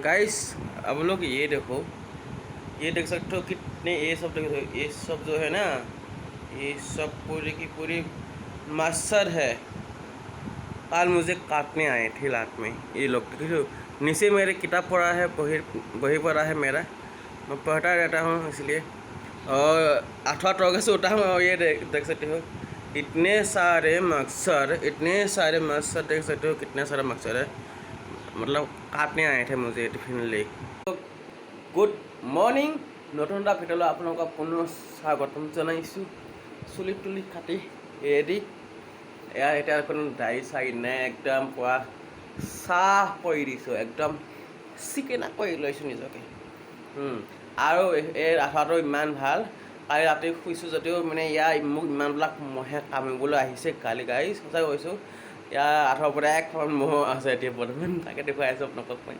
Guys अब लोग ये देखो, ये देख सकते हो कितने ये सब देखो, ये सब जो है ना, ये सब पूरी की पूरी मच्छर है। कल मुझे काटने आए थे रात में ये लोग। देखो नीचे मेरे किताब पढ़ा है, बही बही पढ़ा है मेरा, मैं पढ़ता रहता हूँ इसलिए। और अठवा टोके से उठा हूँ और ये देख सकते हो इतने सारे मच्छर, इतने सारे मच्छर देख सकते हो, कितने सारे मच्छर है। मतलब काटने आए थे मुझे टिफिन ले। गुड मर्निंग, নতুন এটা ভিডিঅ'লৈ আপোনালোকক পুনৰ স্বাগতম জনাইছোঁ। চুলি তুলি কাটি ৰেডি, এয়া এতিয়া এখন দাড়ি চাৰি নাই, একদম পুৰা চাহ কৰি দিছোঁ, একদম চিকেনা কৰি লৈছোঁ নিজকে। আৰু এই আঠাটো ইমান ভাল, কালি ৰাতি শুইছোঁ যদিও মানে ইয়াৰ মোক ইমানবিলাক মহে কামুৰিবলৈ আহিছে কালি। গাড়ী সঁচাই কৈছোঁ, ইয়াৰ আঠৰ পৰা এখন মহ আছে এতিয়া বৰ্তমান, তাকে দেখুৱাই আছোঁ আপোনালোকক মই।